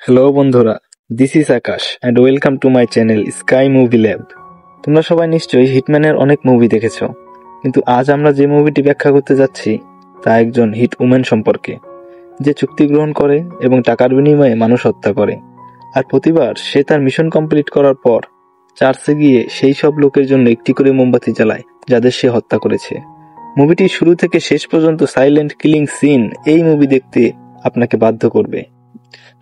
Hello বন্ধুরা, this is Akash and welcome to my channel sky movie lab. তোমরা সবাই নিশ্চয়ই হিটম্যানের অনেক মুভি দেখেছো, কিন্তু আজ আমরা যে মুভিটি ব্যাখ্যা করতে যাচ্ছি তা একজন হিট উম্যান সম্পর্কে, যে চুক্তি গ্রহণ করে এবং টাকার বিনিময়ে মানুষ হত্যা করে। আর প্রতিবার সে তার মিশন কমপ্লিট করার পর চার্চে গিয়ে সেই সব লোকের জন্য একটি করে মোমবাতি জ্বালায় যাদের সে হত্যা করেছে। মুভিটির শুরু থেকে শেষ পর্যন্ত সাইলেন্ট কিলিং সিন এই মুভি দেখতে আপনাকে বাধ্য করবে।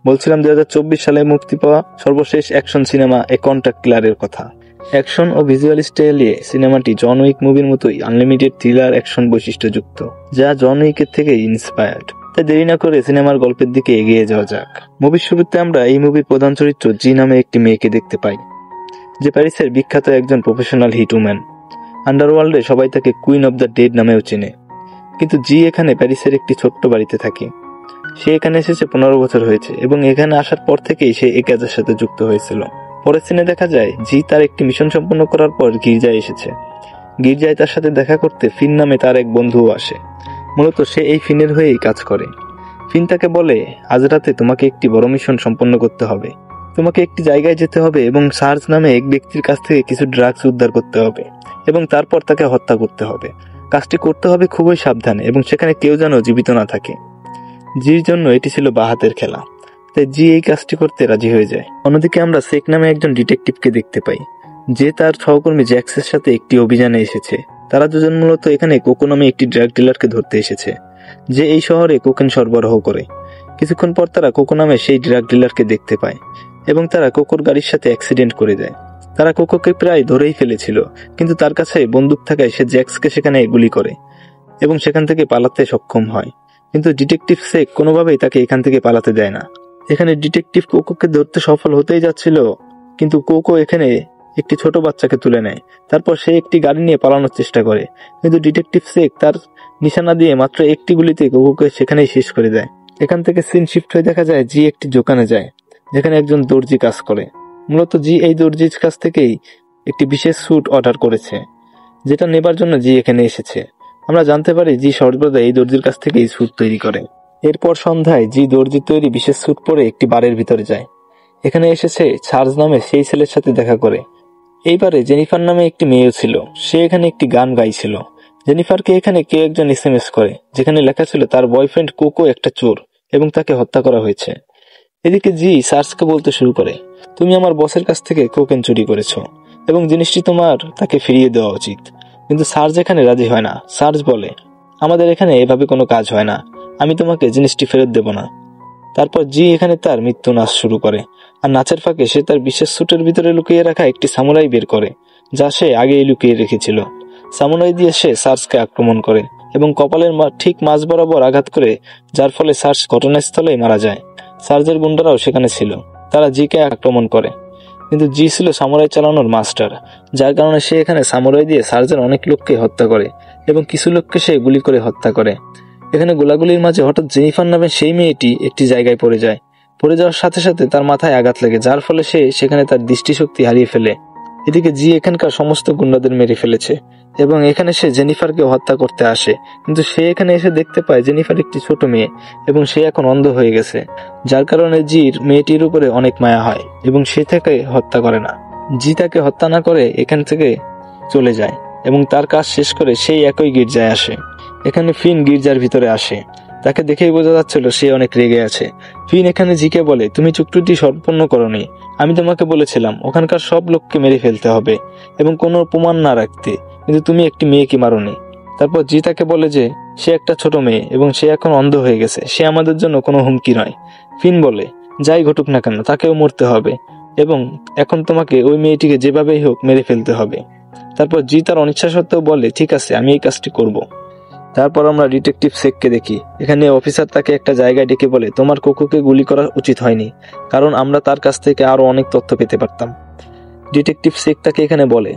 বলছিলাম 2024 সালে মুক্তি পাওয়া সর্বশেষ অ্যাকশন সিনেমা এ কন্ট্যাক্ট কিলারের কথা। অ্যাকশন ও ভিজুয়াল স্টাইলে সিনেমাটি জন উইক মুভির মতোই আনলিমিটেড থ্রিলার অ্যাকশন বৈশিষ্ট্যযুক্ত, যা জন উইকের থেকে ইন্সপায়ার্ড। তাই দেরি না করে সিনেমার গল্পের দিকে এগিয়ে যাওয়া যাক। মুভির শুরুতে আমরা এই মুভির প্রধান চরিত্র জি নামে একটি মেয়েকে দেখতে পাই, যে প্যারিসের বিখ্যাত একজন প্রফেশনাল হিট উম্যান। আন্ডারওয়ার্ল্ডে সবাই তাকে কুইন অব দ্য ডেড নামেও চেনে। কিন্তু জি এখানে প্যারিসের একটি ছোট্ট বাড়িতে থাকে। সে এখানে এসেছে 15 বছর হয়েছে এবং এখানে আসার পর থেকেই সে এই কাজের সাথে যুক্ত হয়েছিল। পরের সিনে দেখা যায় জি তার একটি মিশন সম্পন্ন করার পর গির্জায় এসেছে। গির্জায় তার সাথে দেখা করতে ফিন নামে তার এক বন্ধুও আসে। মূলত সে এই ফিনের হয়েই কাজ করে। ফিন তাকে বলে, আজ রাতে তোমাকে একটি বড় মিশন সম্পন্ন করতে হবে। তোমাকে একটি জায়গায় যেতে হবে এবং সার্জ নামে এক ব্যক্তির কাছ থেকে কিছু ড্রাগস উদ্ধার করতে হবে এবং তারপর তাকে হত্যা করতে হবে। কাজটি করতে হবে খুবই সাবধানে এবং সেখানে কেউ যেন জীবিত না থাকে। জির জন্য এটি ছিল বাহাতের খেলা, তাই জি এই কাজটি করতে রাজি হয়ে যায়। অন্যদিকে আমরা সেক নামে একজন ডিটেকটিভকে দেখতে পাই, যে তার সহকর্মী জ্যাক্সের সাথে একটি অভিযানে এসেছে। তারা দুজন মূলত এখানে কোকো নামে একটি ড্রাগ ডিলারকে ধরতে এসেছে, যে এই শহরে কোকেন সরবরাহ করে। কিছুক্ষণ পর তারা কোকো নামে সেই ড্রাগ ডিলারকে দেখতে পায় এবং তারা কোকোর গাড়ির সাথে অ্যাক্সিডেন্ট করে দেয়। তারা কোকোকে প্রায় ধরেই ফেলেছিল, কিন্তু তার কাছে বন্দুক থাকায় সে জ্যাক্সকে সেখানে গুলি করে এবং সেখান থেকে পালাতে সক্ষম হয়। কিন্তু ডিটেকটিভ সেক কোনোভাবেই তাকে এখান থেকে পালাতে দেয় না। এখানে ডিটেকটিভ কোকোকে ধরতে সফল হতেই যাচ্ছিল, কিন্তু কোকো এখানে একটি ছোট বাচ্চাকে তুলে নেয়। তারপর সে একটি গাড়ি নিয়ে পালানোর চেষ্টা করে, কিন্তু ডিটেকটিভ সেক তার নিশানা দিয়ে মাত্র একটি গুলিতে কোকোকে সেখানেই শেষ করে দেয়। এখান থেকে সিন শিফট হয়ে দেখা যায় জি একটি দোকানে যায়, যেখানে একজন দর্জি কাজ করে। মূলত জি এই দর্জির কাছ থেকেই একটি বিশেষ স্যুট অর্ডার করেছে, যেটা নেবার জন্য জি এখানে এসেছে। আমরা জানতে পারি জি সর্বদা এই দর্জির কাছ থেকে এই স্যুট তৈরি করে। এরপর সন্ধ্যায় জি দর্জির তৈরি বিশেষ স্যুট পরে একটি বারের ভিতরে যায়। এখানে এসেছে চার্লস নামে সেই ছেলের সাথে দেখা করে। এইবারে জেনিফার নামে একটি মেয়েও ছিল, সে এখানে একটি গান গাইছিল। জেনিফারকে এখানে কেউ একজন এসএমএস করে, যেখানে লেখা ছিল তার বয়ফ্রেন্ড কোকো একটা চোর এবং তাকে হত্যা করা হয়েছে। এদিকে জি সার্চকে বলতে শুরু করে, তুমি আমার বসের কাছ থেকে কোকেন চুরি করেছো এবং জিনিসটি তোমার তাকে ফিরিয়ে দেওয়া উচিত। কিন্তু সার্জ এখানে রাজি হয় না। সার্জ বলে, আমাদের এখানে এভাবে কোনো কাজ হয় না, আমি তোমাকে জিনিসটি ফেরত দেব না। তারপর জি এখানে তার মৃত্যু নাচ শুরু করে, আর নাচের ফাঁকে সে তার বিশেষ স্যুটের ভিতরে লুকিয়ে রাখা একটি সামুরাই বের করে, যা সে আগেই লুকিয়ে রেখেছিল। সামুরাই দিয়ে সে সার্জকে আক্রমণ করে এবং কপালের ঠিক মাঝ বরাবর আঘাত করে, যার ফলে সার্জ ঘটনাস্থলেই মারা যায়। সার্জের গুন্ডারাও সেখানে ছিল, তারা জিকে আক্রমণ করে, কিন্তু জি ছিল সামুরাই চালানোর মাস্টার, যার কারণে সে এখানে সামুরাই দিয়ে সার্জের অনেক লোককে হত্যা করে এবং কিছু লোককে সে গুলি করে হত্যা করে। এখানে গোলাগুলির মাঝে হঠাৎ জেনিফার নামে সেই মেয়েটি একটি জায়গায় পড়ে যায়। পড়ে যাওয়ার সাথে সাথে তার মাথায় আঘাত লাগে, যার ফলে সে সেখানে তার দৃষ্টিশক্তি হারিয়ে ফেলে। এদিকে জি এখানকার সমস্ত গুন্ডাদের মেরে ফেলেছে এবং এখানে সে জেনিফারকে হত্যা করতে আসে, কিন্তু সে এখানে এসে দেখতে পায় জেনিফার একটি ছোট মেয়ে এবং সে এখন অন্ধ হয়ে গেছে, যার কারণে জির মেয়েটির উপরে অনেক মায়া হয় এবং সে তাকে হত্যা করে না। জি তাকে হত্যা না করে এখান থেকে চলে যায় এবং তার কাজ শেষ করে সেই একই গির্জায় আসে। এখানে ফিন গির্জার ভিতরে আসে, তাকে দেখেই বোঝা যাচ্ছিল সে অনেক রেগে আছে। ফিন এখানে জিকে বলে, তুমি চুক্তিটি সম্পন্ন করোনি, আমি তোমাকে বলেছিলাম ওখানকার সব লোককে মেরে ফেলতে হবে এবং কোনো প্রমাণ না রাখতে, কিন্তু তুমি একটি মেয়েকে মারোনি। তারপর জি তাকে বলে যে সে একটা ছোট মেয়ে এবং সে এখন অন্ধ হয়ে গেছে, সে আমাদের জন্য কোনো হুমকি নয়। ফিন বলে, যাই ঘটুক না কেন তাকেও মরতে হবে এবং এখন তোমাকে ওই মেয়েটিকে যেভাবেই হোক মেরে ফেলতে হবে। তারপর জি তার অনিচ্ছা সত্ত্বেও বলে, ঠিক আছে আমি এই কাজটি করব। তারপর আমরা ডিটেকটিভ সেককে দেখি। এখানে অফিসার তাকে একটা জায়গায় ডেকে বলে, তোমার কোকোকে গুলি করা উচিত হয়নি, কারণ আমরা তার কাছ থেকে আরো অনেক তথ্য পেতে পারতাম। ডিটেকটিভ সেক তাকে এখানে বলে,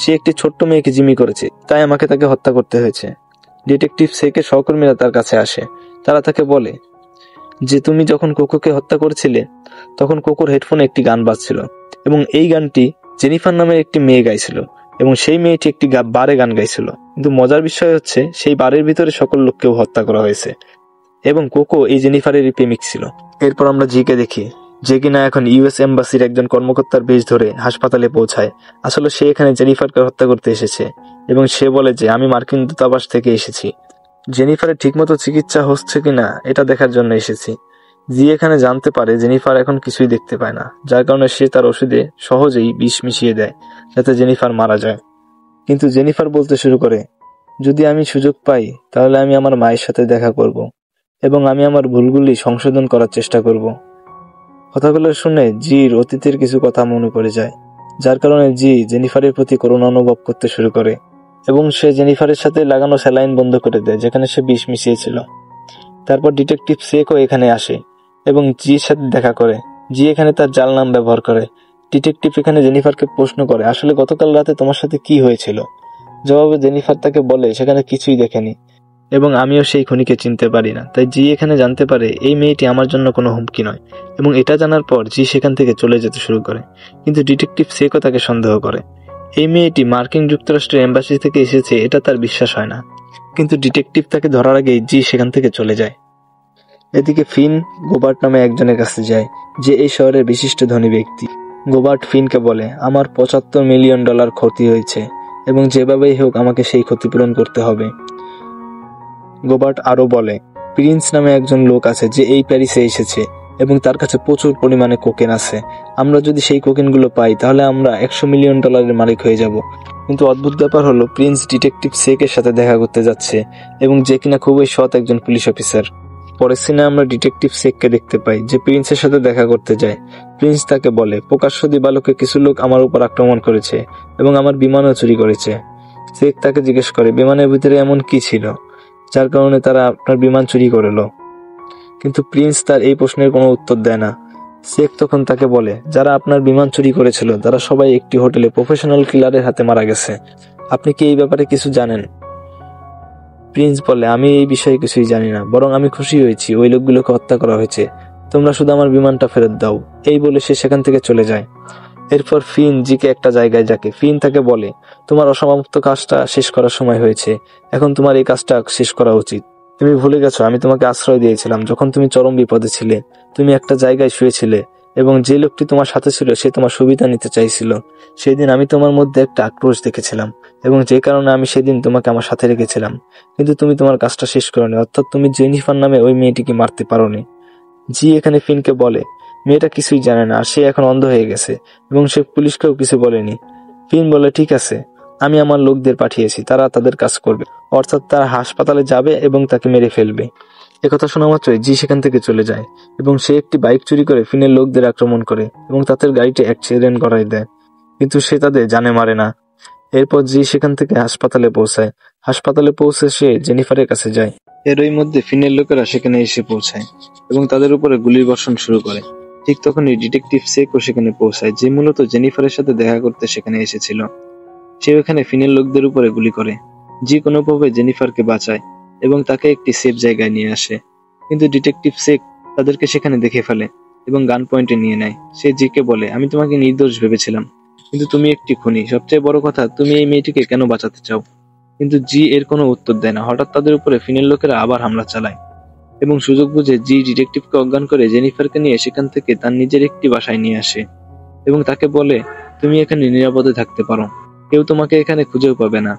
সে একটি ছোট্ট মেয়েকে জিম্মি করেছে, তাই আমাকে তাকে হত্যা করতে হয়েছে। ডিটেকটিভ সেকের সহকর্মীরা তার কাছে আসে, তারা তাকে বলে যে তুমি যখন কোকোকে হত্যা করেছিলে তখন কোকোর হেডফোনে একটি গান বাজছিল এবং এই গানটি জেনিফার নামের একটি মেয়ে গাইছিল এবং সেই মেয়েটি একটি বারে গান গাইছিল। কিন্তু মজার বিষয় হচ্ছে সেই বারের ভিতরে সকল লোককেও হত্যা করা হয়েছে এবং কোকো এই জেনিফারেরই প্রেমিক ছিল। এরপর আমরা জিকে দেখি, যে কিনা এখন ইউএস এম্বাসির একজন কর্মকর্তার বেশ ধরে হাসপাতালে পৌঁছায়। আসলে সে এখানে জেনিফারকে হত্যা করতে এসেছে এবং সে বলে যে আমি মার্কিন দূতাবাস থেকে এসেছি, জেনিফারের ঠিকমতো চিকিৎসা হচ্ছে কিনা এটা দেখার জন্য এসেছি। জি এখানে জানতে পারে জেনিফার এখন কিছুই দেখতে পায় না, যার কারণে সে তার ওষুধে সহজেই বিষ মিশিয়ে দেয় যাতে জেনিফার মারা যায়। কিন্তু জেনিফার বলতে শুরু করে, যদি আমি সুযোগ পাই তাহলে আমি আমার মায়ের সাথে দেখা করব এবং আমি আমার ভুলগুলি সংশোধন করার চেষ্টা করব। কথাগুলো শুনে জির অতীতের কিছু কথা মনে পড়ে যায়, যার কারণে জি জেনিফারের প্রতি করুণা অনুভব করতে শুরু করে এবং সে জেনিফারের সাথে লাগানো স্যালাইন বন্ধ করে দেয় যেখানে সে বিষ মিশিয়েছিল। তারপর ডিটেকটিভ সেকও এখানে আসে এবং জির সাথে দেখা করে। জি এখানে তার জাল নাম ব্যবহার করে। ডিটেকটিভ এখানে জেনিফারকে প্রশ্ন করে, আসলে গতকাল রাতে তোমার সাথে কি হয়েছিল? জবাবে জেনিফার তাকে বলে সেখানে কিছুই দেখেনি এবং আমিও সেই খুনিকে চিনতে পারি না। তাই জি এখানে জানতে পারে এই মেয়েটি আমার জন্য কোনো হুমকি নয় এবং এটা জানার পর জি সেখান থেকে চলে যেতে শুরু করে। কিন্তু ডিটেকটিভ সেকও তাকে সন্দেহ করে। এই মেয়েটি মার্কিন যুক্তরাষ্ট্রের এম্বাসি থেকে এসেছে এটা তার বিশ্বাস হয় না, কিন্তু ডিটেকটিভ তাকে ধরার আগেই জি সেখান থেকে চলে যায়। এদিকে ফিন গোবার্ট নামে একজনের কাছে যায়, যে এই শহরের বিশিষ্ট ধনী ব্যক্তি। গোবার্ট ফিনকে বলে, আমার $75 মিলিয়ন ক্ষতি হয়েছে এবং যেভাবেই হোক আমাকে সেই ক্ষতিপূরণ করতে হবে। গোবার্ট আরও বলে, প্রিন্স নামে একজন লোক আছে যে এই প্যারিসে এসেছে এবং তার কাছে প্রচুর পরিমাণে কোকেন আছে। আমরা যদি সেই কোকেনগুলো পাই তাহলে আমরা $100 মিলিয়ন মালিক হয়ে যাব। কিন্তু অদ্ভুত ব্যাপার হলো প্রিন্স ডিটেকটিভ সেকের সাথে দেখা করতে যাচ্ছে এবং যে কিনা খুবই সৎ একজন পুলিশ অফিসার। পরের সিনে আমরা ডিটেকটিভ সেককে দেখতে পাই যে প্রিন্সের সাথে দেখা করতে যায়। প্রিন্স তাকে বলে, প্রকাশ্য দিবালোকে কিছু লোক আমার উপর আক্রমণ করেছে এবং আমার বিমানও চুরি করেছে। সেক তাকে জিজ্ঞেস করে বিমানের ভিতরে এমন কি ছিল যার কারণে তারা আপনার বিমান চুরি করলো? কিন্তু প্রিন্স তার এই প্রশ্নের কোনো উত্তর দেয় না। সেক তখন তাকে বলে, যারা আপনার বিমান চুরি করেছিল তারা সবাই একটি হোটেলে প্রফেশনাল কিলারের হাতে মারা গেছে। আপনি কি এই ব্যাপারে কিছু জানেন? প্রিন্স বলে, আমি এই বিষয়ে কিছুই জানি না, বরং আমি খুশি হয়েছি ওই লোকগুলোকে হত্যা করা হয়েছে। তোমরা শুধু আমার বিমানটা ফেরত দাও। এই বলে সে সেখান থেকে চলে যায়। এরপর ফিন জিকে একটা জায়গায় যাকে। ফিন তাকে বলে, তোমার অসমাপ্ত কাজটা শেষ করার সময় হয়েছে, এখন তোমার এই কাজটা শেষ করা উচিত। তুমি ভুলে গেছো আমি তোমাকে আশ্রয় দিয়েছিলাম যখন তুমি চরম বিপদে ছিলে। তুমি একটা জায়গায় শুয়েছিলে এবং যে লোকটি তোমার সাথে ছিল সে তোমার সুবিধা নিতে চাইছিল। সেদিন আমি তোমার মধ্যে একটা আক্রোশ দেখেছিলাম এবং যে কারণে আমি সেদিন তোমাকে আমার সাথে রেখেছিলাম, কিন্তু তুমি তোমার কাজটা শেষ করোনি, অর্থাৎ তুমি জেনিফার নামে ওই মেয়েটিকে মারতে পারোনি। জি এখানে ফিনকে বলে, মেয়েটা কিছুই জানে না আর সে এখন অন্ধ হয়ে গেছে এবং সে পুলিশকেও কিছু বলেনি। ফিন বলে, ঠিক আছে, আমি আমার লোকদের পাঠিয়েছি, তারা তাদের কাজ করবে, অর্থাৎ তারা হাসপাতালে যাবে এবং তাকে মেরে ফেলবে। একথা শোনা মাত্রই জি সেখান থেকে চলে যায় এবং সে একটি বাইক চুরি করে ফিনের লোকদের আক্রমণ করে এবং তাদের গাড়িটি অ্যাক্সিডেন্ট করায় দেয়, কিন্তু সে তাদের জানে মারে না। এরপর জি সেখান থেকে হাসপাতালে পৌঁছায়। হাসপাতালে পৌঁছে সে জেনিফারের কাছে যায়। এরই মধ্যে ফিনের লোকেরা সেখানে এসে পৌঁছায় এবং তাদের উপরে গুলির বর্ষণ শুরু করে। ঠিক তখনই ডিটেকটিভ সেকও সেখানে পৌঁছায়, যে মূলত জেনিফারের সাথে দেখা করতে সেখানে এসেছিল। সে ওখানে ফিনের লোকদের উপরে গুলি করে। জি কোনোভাবে জেনিফারকে বাঁচায় এবং তাকে একটি সেফ জায়গায় নিয়ে আসে, কিন্তু ডিটেকটিভ সেক তাদেরকে সেখানে দেখে ফেলে এবং গান পয়েন্টে নিয়ে নেয়। সে জিকে বলে, আমি তোমাকে নির্দোষ ভেবেছিলাম, কিন্তু তুমি একটি খুনি। সবচেয়ে বড় কথা, তুমি এই মেয়েটিকে কেন বাঁচাতে চাও? কিন্তু জি এর কোনো উত্তর দেয় না। হঠাৎ তাদের উপরে ফিনের লোকেরা আবার হামলা চালায় এবং সুযোগ বুঝে জি ডিটেকটিভকে অজ্ঞান করে জেনিফারকে নিয়ে সেখান থেকে তার নিজের একটি বাসায় নিয়ে আসে এবং তাকে বলে, তুমি এখানে নিরাপদে থাকতে পারো, কেউ তোমাকে এখানে খুঁজেও পাবে না।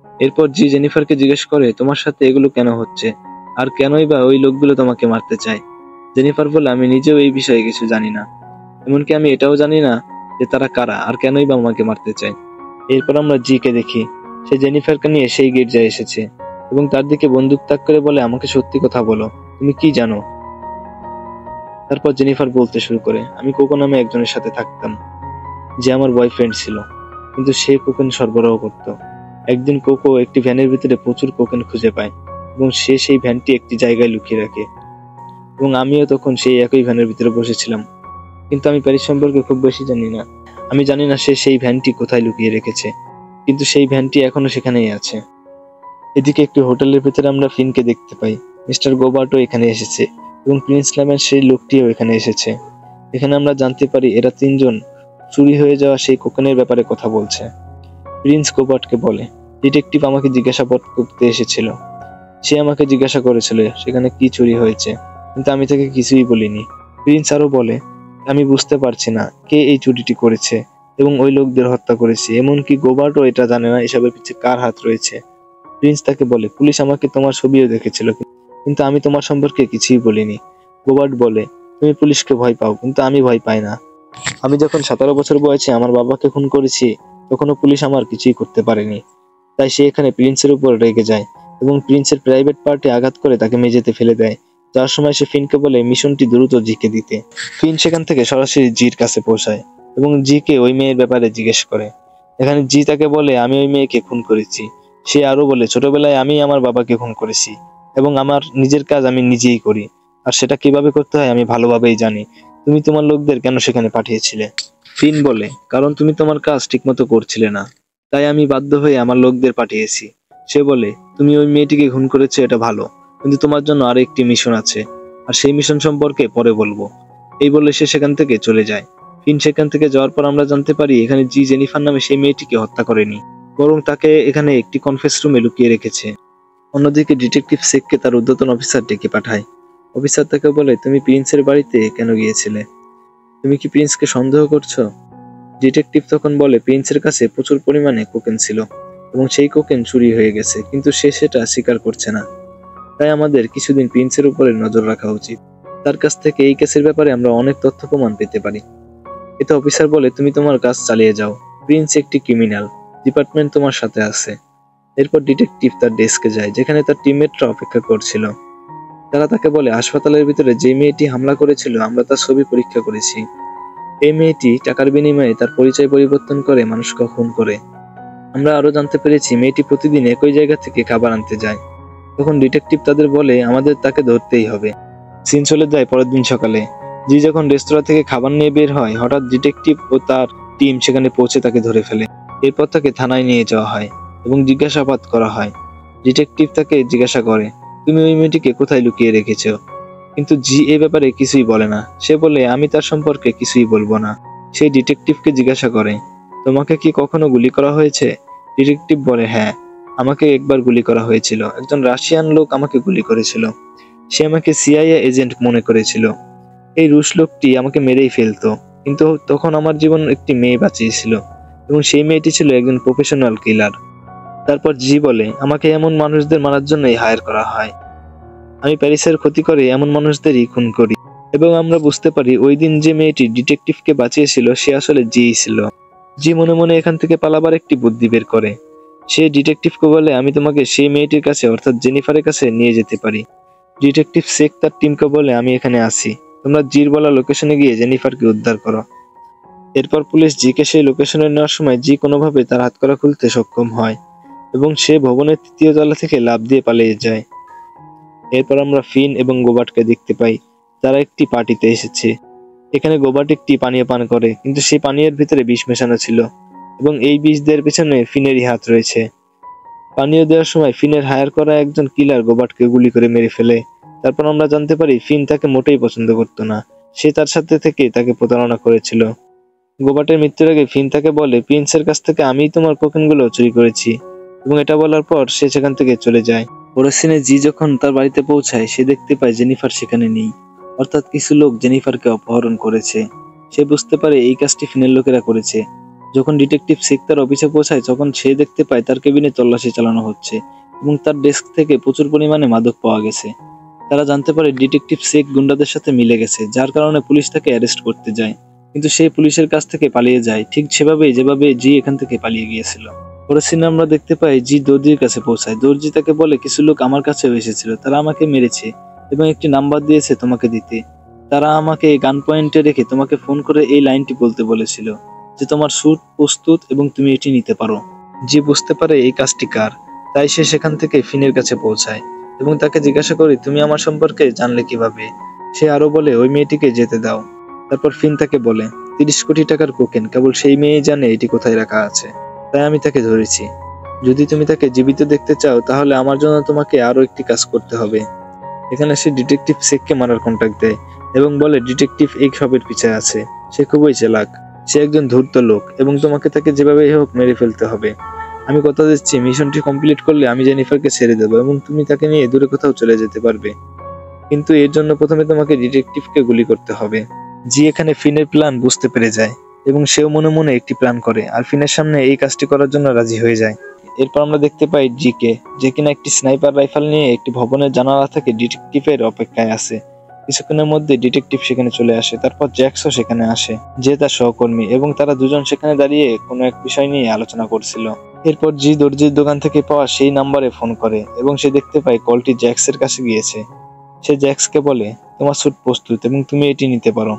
এরপর জি জেনিফারকে জিজ্ঞেস করে, তোমার সাথে এগুলো কেন হচ্ছে আর কেনই বা ওই লোকগুলো তোমাকে মারতে চায়? জেনিফার বলে, আমি নিজেও এই বিষয়ে কিছু জানি না, এমনকি আমি এটাও জানি না যে তারা কারা আর কেনই বা আমাকে মারতে চায়। এরপর আমরা জিকে দেখি সে জেনিফারকে নিয়ে সেই গির্জায় এসেছে এবং তার দিকে বন্দুক তাক করে বলে, আমাকে সত্যি কথা বলো, তুমি কি জানো? তারপর জেনিফার বলতে শুরু করে, আমি কোকো নামে একজনের সাথে থাকতাম যে আমার বয়ফ্রেন্ড ছিল, কিন্তু সে কোকেন সরবরাহ করত। একদিন কোকো একটি ভ্যানের ভিতরে প্রচুর কোকেন খুঁজে পায় এবং সে সেই ভ্যানটি একটি জায়গায় লুকিয়ে রাখে এবং আমিও তখন সেই একই ভ্যানের ভিতরে বসেছিলাম, কিন্তু আমি প্যারিস সম্পর্কে খুব বেশি জানি না। আমি জানি না সে সেই ভ্যানটি কোথায় লুকিয়ে রেখেছে, কিন্তু সেই ভ্যানটি এখনো সেখানেই আছে। এদিকে একটি হোটেলের ভিতরে আমরা ফিনকে দেখতে পাই। মিস্টার গোবার্টও এখানে এসেছে এবং প্রিন্স নামের সেই লোকটিও এখানে এসেছে। এখানে আমরা জানতে পারি এরা তিনজন চুরি হয়ে যাওয়া সেই কোকেনের ব্যাপারে কথা বলছে। প্রিন্স গোবার্টকে বলে, ডিটেকটিভ আমাকে জিজ্ঞাসাবাদ করতে এসেছিল, সে আমাকে জিজ্ঞাসা করেছিল সেখানে কি চুরি হয়েছে, কিন্তু আমি তাকে কিছুই বলিনি। প্রিন্স আরো বলে, আমি বুঝতে পারছি না কে এই চুরিটি করেছে এবং ওই লোকদের হত্যা করেছে। এমনকি গোবার্টও এটা জানে না এসবের পিছনে কার হাত রয়েছে। প্রিন্স তাকে বলে, পুলিশ আমাকে তোমার ছবিও দেখেছিল, কিন্তু আমি তোমার সম্পর্কে কিছুই বলিনি। গোবার্ট বলে, তুমি পুলিশকে ভয় পাও, কিন্তু আমি ভয় পাই না। আমি যখন 17 বছর বয়সে আমার বাবাকে খুন করেছি, তখনও পুলিশ আমার কিছুই করতে পারেনি। তাই সে এখানে প্রিন্সের উপর রেগে যায় এবং প্রিন্সের প্রাইভেট পার্টি আঘাত করে তাকে মেঝেতে ফেলে দেয়। যার সময় সে ফিনকে বলে মিশনটি দ্রুত জিকে দিতে। ফিন সেখান থেকে সরাসরি জির কাছে পৌঁছায় এবং জিকে ওই মেয়ের ব্যাপারে জিজ্ঞেস করে। এখানে জি তাকে বলে, আমি ওই মেয়েকে খুন করেছি। সে আরো বলে, ছোটবেলায় আমি আমার বাবাকে খুন করেছি এবং আমার নিজের কাজ আমি নিজেই করি, আর সেটা কিভাবে করতে হয় আমি ভালোভাবেই জানি। তুমি তোমার লোকদের কেন সেখানে পাঠিয়েছিলে? ফিন বলে, কারণ তুমি তোমার কাজ ঠিকমতো করছিলে না, তাই আমি বাধ্য হয়ে আমার লোকদের পাঠিয়েছি। সে বলে, তুমি ওই মেয়েটিকে খুন করেছো এটা ভালো, কিন্তু তোমার জন্য আরো একটি মিশন আছে, আর সেই মিশন সম্পর্কে পরে বলবো। এই বলে সে সেখান থেকে চলে যায়। ফিন সেখান থেকে যাওয়ার পর আমরা জানতে পারি এখানে জি জেনিফার নামে সেই মেয়েটিকে হত্যা করেনি, বরং তাকে এখানে একটি কনফেস রুমে লুকিয়ে রেখেছে। অন্যদিকে ডিটেকটিভ শেখকে তার ঊর্ধ্বতন অফিসার ডেকে পাঠায়। অফিসার তাকে বলে, তুমি প্রিন্সের বাড়িতে কেন গিয়েছিলে? তুমি কি প্রিন্সকে সন্দেহ করছো? ডিটেকটিভ তখন বলে, প্রিন্সের কাছে প্রচুর পরিমাণে কোকেন ছিল এবং সেই কোকেন চুরি হয়ে গেছে, কিন্তু সে সেটা স্বীকার করছে না। তাই আমাদের কিছুদিন প্রিন্সের উপরে নজর রাখা উচিত। তার কাছ থেকে এই কেসের ব্যাপারে আমরা অনেক তথ্য প্রমাণ পেতে পারি। এতে অফিসার বলে, তুমি তোমার কাজ চালিয়ে যাও, প্রিন্স একটি ক্রিমিনাল, ডিপার্টমেন্ট তোমার সাথে আছে। এরপর ডিটেকটিভ তার ডেস্কে যায়, যেখানে তার টিমমেটরা অপেক্ষা করছিল। তারা তাকে বলে, হাসপাতালের ভিতরে যে মেয়েটি হামলা করেছিল আমরা তার ছবি পরীক্ষা করেছি। এই মেয়েটি টাকার বিনিময়ে তার পরিচয় পরিবর্তন করে মানুষকে খুন করে। আমরা আরো জানতে পেরেছি মেয়েটি প্রতিদিন একই জায়গা থেকে খাবার আনতে যায়। তখন ডিটেকটিভ তাদের বলে, আমাদের তাকে ধরতেই হবে। সিন চলে যায় পরের দিন সকালে। জি যখন রেস্তোরাঁ থেকে খাবার নিয়ে বের হয়, হঠাৎ ডিটেকটিভ ও তার টিম সেখানে পৌঁছে তাকে ধরে ফেলে। এরপর তাকে থানায় নিয়ে যাওয়া হয় এবং জিজ্ঞাসাবাদ করা হয়। ডিটেকটিভ তাকে জিজ্ঞাসা করে, তুমি ওই মেয়েটিকে কোথায় লুকিয়ে রেখেছো? কিন্তু জি এ ব্যাপারে কিছুই বলে না। সে বলে, আমি তার সম্পর্কে কিছুই বলবো না। সেই ডিটেকটিভকে জিজ্ঞাসা করে, তোমাকে কি কখনো গুলি করা হয়েছে? ডিটেকটিভ বলে, হ্যাঁ, আমাকে একবার গুলি করা হয়েছিল। একজন রাশিয়ান লোক আমাকে গুলি করেছিল। সে আমাকে সিআইএ এজেন্ট মনে করেছিল। এই রুশ লোকটি আমাকে মেরেই ফেলতো, কিন্তু তখন আমার জীবন একটি মেয়ে বাঁচিয়েছিল এবং সেই মেয়েটি ছিল একজন প্রফেশনাল কিলার। তারপর জি বলে, আমাকে এমন মানুষদের মারার জন্যই হায়ার করা হয়। আমি প্যারিসের ক্ষতি করে এমন মানুষদেরই খুন করি। এবং আমরা বুঝতে পারি ওই দিন যে মেয়েটি ডিটেকটিভকে বাঁচিয়েছিল সে আসলে জিই ছিল। জি মনে মনে এখান থেকে পালাবার একটি বুদ্ধি বের করে। সে ডিটেকটিভকে বলে, আমি তোমাকে সেই মেয়েটির কাছে অর্থাৎ জেনিফারের কাছে নিয়ে যেতে পারি। ডিটেকটিভ শেখ তার টিমকে বলে, আমি এখানে আছি, তোমরা জির বলা লোকেশনে গিয়ে জেনিফারকে উদ্ধার করো। এরপর পুলিশ জিকে সেই লোকেশনে নেওয়ার সময় জি কোনোভাবে তার হাতকড়া খুলতে সক্ষম হয় এবং সে ভবনের 3য় তলা থেকে লাফ দিয়ে পালিয়ে যায়। এরপর আমরা ফিন এবং গোবার্টকে দেখতে পাই, তারা একটি পার্টিতে এসেছে। এখানে গোবার্ট একটি পানীয় পান করে, কিন্তু সেই পানীয়ের ভিতরে বিষ মেশানো ছিল এবং এই বিষ দেওয়ার পেছনে ফিনেরই হাত রয়েছে। পানীয় দেওয়ার সময় ফিনের হায়ার করা একজন কিলার গোবার্টকে গুলি করে মেরে ফেলে। তারপর আমরা জানতে পারি ফিন তাকে মোটেই পছন্দ করতো না, সে তার সাথে থেকে তাকে প্রতারণা করেছিল। গোবার্টের মৃত্যুর আগে ফিন তাকে বলে, প্রিন্সের কাছ থেকে আমিই তোমার কোকেনগুলো চুরি করেছি, এবং এটা বলার পর সে সেখান থেকে চলে যায়। পরের সিনে জি যখন তার বাড়িতে পৌঁছায় সে দেখতে পায় জেনিফার সেখানে নেই, অর্থাৎ কিছু লোক জেনিফারকে অপহরণ করেছে। সে বুঝতে পারে এই কাজটি ফিনের লোকেরা করেছে। যখন ডিটেকটিভ শেখ তার অফিসে পৌঁছায় তখন সে দেখতে পায় তার কেবিনে তল্লাশি চালানো হচ্ছে এবং তার ডেস্ক থেকে প্রচুর পরিমাণে মাদক পাওয়া গেছে। তারা জানতে পারে ডিটেকটিভ শেখ গুন্ডাদের সাথে মিলে গেছে, যার কারণে পুলিশ তাকে অ্যারেস্ট করতে যায়, কিন্তু সে পুলিশের কাছ থেকে পালিয়ে যায়, ঠিক সেভাবেই যেভাবে জি এখান থেকে পালিয়ে গিয়েছিল। পরের সিনে আমরা দেখতে পাই জি দর্জির কাছে পৌঁছায়। দর্জি তাকে বলে, কিছু লোক আমার কাছেও এসেছিল, তারা আমাকে মেরেছে এবং একটি নাম্বার দিয়েছে তোমাকে দিতে। তারা আমাকে গান পয়েন্টে রেখে তোমাকে ফোন করে এই লাইনটি বলতে বলেছিল যে তোমার স্যুট প্রস্তুত এবং তুমি এটি নিতে পারো। জি বুঝতে পারে এই কাজটি কার, তাই সে সেখান থেকে ফিনের কাছে পৌঁছায় এবং তাকে জিজ্ঞাসা করে, তুমি আমার সম্পর্কে জানলে কিভাবে? সে আরো বলে, ওই মেয়েটিকে যেতে দাও। তারপর ফিন তাকে বলে, 30 কোটি টাকার কোকেন কেবল সেই মেয়েই জানে এটি কোথায় রাখা আছে, তাই আমি তাকে ধরেছি। যদি তুমি তাকে জীবিত দেখতে চাও তাহলে আমার জন্য তোমাকে আরো একটি কাজ করতে হবে। এখানে সে ডিটেকটিভ শেখকে মারার কন্ট্যাক্ট দেয় এবং বলে ডিটেকটিভ এই সবের পিছনে আছে, সে খুবই চালাক, সে একজন ধূর্ত লোক এবং তোমাকে তাকে যেভাবেই হোক মেরে ফেলতে হবে। আমি কথা দিচ্ছি মিশনটি কমপ্লিট করলে আমি জেনিফারকে ছেড়ে দেবো এবং তুমি তাকে নিয়ে দূরে কোথাও চলে যেতে পারবে, কিন্তু এর জন্য প্রথমে তোমাকে ডিটেকটিভকে গুলি করতে হবে। জি এখানে ফিনের প্ল্যান বুঝতে পেরে যায় এবং সেও মনে মনে একটি প্ল্যান করে আর ফিনের সামনে এই কাজটি করার জন্য রাজি হয়ে যায়। এরপর আমরা দেখতে পাই জিকে, যে কিনা একটি স্নাইপার রাইফেল নিয়ে একটি ভবনের জানালা থেকে ডিটেকটিভের অপেক্ষায় আছে। কিছুক্ষণের মধ্যে ডিটেকটিভ সেখানে চলে আসে। তারপর জ্যাক্সও সেখানে আসে, যে তার সহকর্মী, এবং তারা দুজন সেখানে দাঁড়িয়ে কোনো এক বিষয় নিয়ে আলোচনা করছিল। এরপর জি দর্জির দোকান থেকে পাওয়া সেই নাম্বারে ফোন করে এবং সে দেখতে পায় কলটি জ্যাক্সের কাছে গিয়েছে। সে জ্যাক্সকে বলে, তোমার স্যুট প্রস্তুত এবং তুমি এটি নিতে পারো।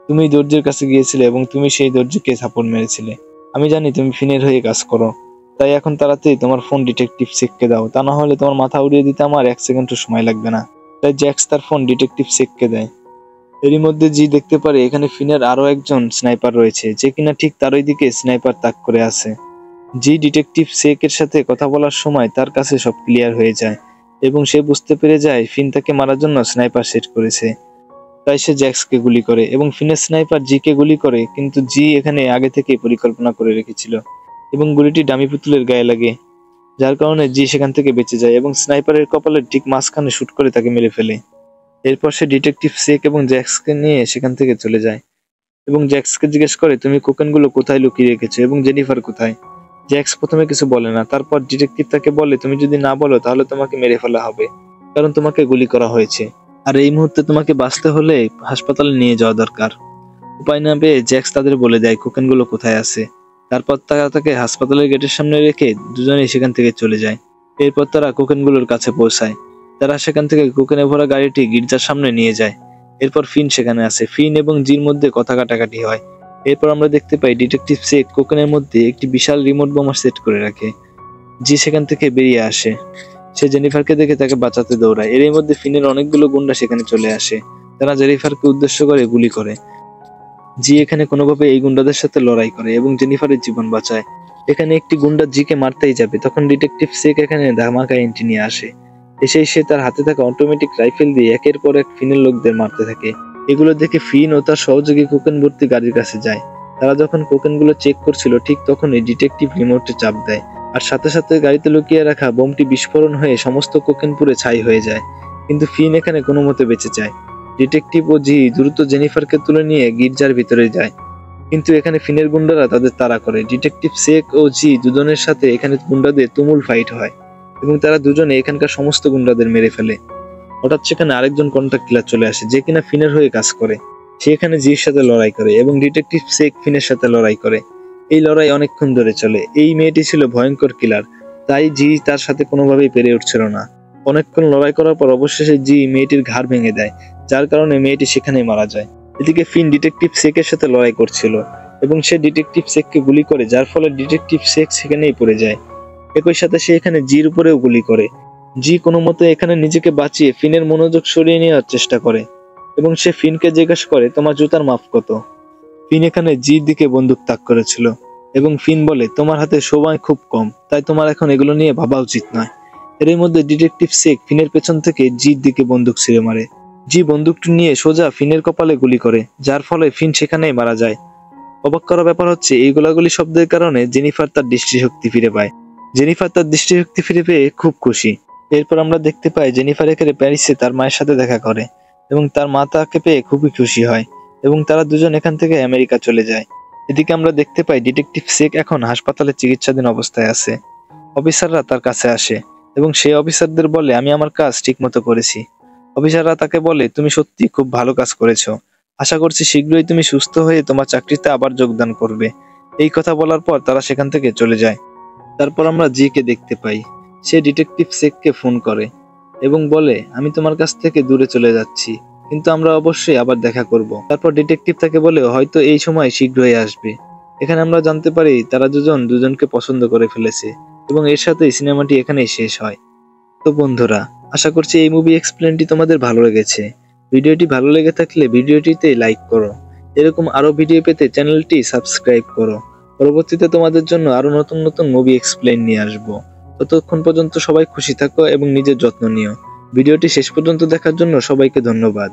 তুমি দর্জির কাছে গিয়েছিলে এবং তুমি সেই দর্জিকে থাপড় মেরেছিলে। আমি জানি তুমি ফিনের হয়ে কাজ করো, তাই এখন তাড়াতাড়ি তোমার ফোন ডিটেকটিভ সেককে দাও, তা না হলে তোমার মাথা উড়িয়ে দিতে আমার 1 সেকেন্ডও সময় লাগবে না। তাই জ্যাক্স তার ফোন ডিটেকটিভ সেককে দেয়। এরই মধ্যে জি দেখতে পারে এখানে ফিনের আরো একজন স্নাইপার রয়েছে, যে কিনা ঠিক তারই দিকে স্নাইপার তাক করে আছে। জি ডিটেকটিভ সেকের সাথে কথা বলার সময় তার কাছে সব ক্লিয়ার হয়ে যায় এবং সে বুঝতে পেরে যায় ফিন তাকে মারার জন্য স্নাইপার সেট করেছে। তাই সে জ্যাক্সকে গুলি করে এবং ফিনের স্নাইপার জিকে গুলি করে, কিন্তু জি এখানে আগে থেকেই পরিকল্পনা করে রেখেছিল এবং গুলিটি ডামি পুতুলের গায়ে লাগে, যার কারণে জি সেখান থেকে বেঁচে যায় এবং স্নাইপারের কপালের ঠিক মাঝখানে শুট করে তাকে মেরে ফেলে। এরপর সে ডিটেকটিভ সেক এবং জ্যাক্সকে নিয়ে সেখান থেকে চলে যায় এবং জ্যাক্সকে জিজ্ঞেস করে, তুমি কোকেনগুলো কোথায় লুকিয়ে রেখেছো এবং জেনিফার কোথায়? জ্যাক্স প্রথমে কিছু বলে না। তারপর ডিটেকটিভ তাকে বলে, তুমি যদি না বলো তাহলে তোমাকে মেরে ফেলা হবে, কারণ তোমাকে গুলি করা হয়েছে আর এই মুহূর্তে তোমাকে বাঁচতে হলে হাসপাতালে নিয়ে যাওয়া দরকার। উপায় না পেয়ে জ্যাক্স তাদের বলে দেয় কোকেনগুলো কোথায় আছে। তারপর তারা তাকে হাসপাতালের গেটের সামনে রেখে দুজনেই সেখান থেকে চলে যায়। এরপর তারা কোকেনগুলোর কাছে পৌঁছায়। তারা সেখান থেকে কোকেনে ভরা গাড়িটি গির্জার সামনে নিয়ে যায়। এরপর ফিন সেখানে আসে। ফিন এবং জির মধ্যে কথা কাটাকাটি হয়। এরপর আমরা দেখতে পাই ডিটেকটিভ সেক কোকেনের মধ্যে একটি বিশাল রিমোট বোমা সেট করে রাখে। জি সেখান থেকে বেরিয়ে আসে। সে জেনিফারকে দেখে তাকে বাঁচাতে দৌড়ায়। এরই মধ্যে ফিনের অনেকগুলো গুন্ডা সেখানে চলে আসে। তারা জেনিফারকে উদ্দেশ্য করে গুলি করে। জি এখানে কোনোভাবে এই গুন্ডাদের সাথে লড়াই করে এবং জেনিফারের জীবন বাঁচায়। এখানে একটি গুন্ডা জিকে মারতেই যাবে, তখন ডিটেকটিভ সেক এখানে ধামাকা এন্ট্রি নিয়ে আসে। এসে সে তার হাতে থাকা অটোমেটিক রাইফেল দিয়ে একের পর এক ফিনের লোকদের মারতে থাকে। এগুলো দেখে ফিন ও তার সহযোগী কোকেন ভর্তি গাড়ির কাছে যায়। তারা যখন কোকেনগুলো চেক করছিল ঠিক তখনই ডিটেকটিভ রিমোটে চাপ দেয় আর সাথে সাথে গাড়িতে লুকিয়ে রাখা বোমটি বিস্ফোরণ হয়ে সমস্ত কোকেন পুড়ে ছাই হয়ে যায়। কিন্তু ফিন এখানে কোনো মতে বেঁচে যায়। ডিটেকটিভ ও জি দ্রুত জেনিফারকে তুলে নিয়ে গির্জার ভিতরে যায়, কিন্তু এখানে ফিনের গুন্ডারা তাদের তাড়া করে। ডিটেকটিভ সেক ও জি দুজনের সাথে এখানে গুন্ডাদের তুমুল ফাইট হয় এবং তারা দুজনে এখানকার সমস্ত গুন্ডাদের মেরে ফেলে। হঠাৎ সেখানে আরেকজন কন্ট্রাক্ট কিলার চলে আসে, যে কিনা ফিনের হয়ে কাজ করে। সে এখানে জির সাথে লড়াই করে এবং ডিটেকটিভ সেক ফিনের সাথে লড়াই করে। এই লড়াই অনেকক্ষণ ধরে চলে। এই মেয়েটি ছিল ভয়ঙ্কর কিলার, তাই জি তার সাথে কোনোভাবেই পেরে উঠছিল না। অনেকক্ষণ লড়াই করার পর অবশেষে জি মেয়েটির ঘাড় ভেঙে দেয়, যার কারণে মেয়েটি সেখানেই মারা যায়। এদিকে ফিন ডিটেকটিভ সেকের সাথে লড়াই করছিল এবং সে ডিটেকটিভ সেককে গুলি করে, যার ফলে ডিটেকটিভ সেক সেখানেই পড়ে যায়। একই সাথে সে এখানে জির উপরেও গুলি করে। জি কোনো মতে এখানে নিজেকে বাঁচিয়ে ফিনের মনোযোগ সরিয়ে নেওয়ার চেষ্টা করে এবং সে ফিনকে জিজ্ঞাসা করে, তোমার জুতার মাপ কত? ফিন এখানে জির দিকে বন্দুক তাক করেছিল এবং ফিন বলে, তোমার হাতে সময় খুব কম, তাই তোমার এখন এগুলো নিয়ে ভাবা উচিত নয়। এর মধ্যে ডিটেকটিভ সেক ফিনের পেছন থেকে জির দিকে বন্দুক ছুঁড়ে মারে। জি বন্দুকটি নিয়ে সোজা ফিনের কপালে গুলি করে, যার ফলে ফিন সেখানেই মারা যায়। অবাক করা ব্যাপার হচ্ছে এই গোলাগুলি শব্দের কারণে জেনিফার তার দৃষ্টিশক্তি ফিরে পায়। জেনিফার তার দৃষ্টিশক্তি ফিরে পেয়ে খুব খুশি। এরপর আমরা দেখতে পাই জেনিফার এখানে প্যারিসে তার মায়ের সাথে দেখা করে এবং তার মা তাকে পেয়ে খুবই খুশি হয় এবং তারা দুজন এখান থেকে আমেরিকা চলে যায়। এদিকে আমরা দেখতে পাই ডিটেকটিভ সেক এখন হাসপাতালে চিকিৎসাধীন অবস্থায় আছে। অফিসাররা তার কাছে আসে এবং সেই অফিসারদের বলে, আমি আমার কাজ ঠিকমতো করেছি। অফিসাররা তাকে বলে, তুমি সত্যি খুব ভালো কাজ করেছো, আশা করছি শীঘ্রই তুমি সুস্থ হয়ে তোমার চাকরিতে আবার যোগদান করবে। এই কথা বলার পর তারা সেখান থেকে চলে যায়। তারপর আমরা জিকে দেখতে পাই। সে ডিটেকটিভ সেককে ফোন করে এবং বলে, আমি তোমার কাছ থেকে দূরে চলে যাচ্ছি, কিন্তু আমরা অবশ্যই আবার দেখা করব। তারপর ডিটেকটিভ তাকে বলে, হয়তো এই সময় শীঘ্রই আসবে। এখানে আমরা জানতে পারি তারা দুজন দুজনকে পছন্দ করে ফেলেছে এবং এর সাথেই সিনেমাটি এখানেই শেষ হয়। তো বন্ধুরা, আশা করছি এই মুভি এক্সপ্লেনটি তোমাদের ভালো লেগেছে। ভিডিওটি ভালো লেগে থাকলে ভিডিওটিতে লাইক করো। এরকম আরো ভিডিও পেতে চ্যানেলটি সাবস্ক্রাইব করো। পরবর্তীতে তোমাদের জন্য আরো নতুন নতুন মুভি এক্সপ্লেন নিয়ে আসবো। ততক্ষণ পর্যন্ত সবাই খুশি থাকো এবং নিজের যত্ন নিও। ভিডিওটি শেষ পর্যন্ত দেখার জন্য সবাইকে ধন্যবাদ।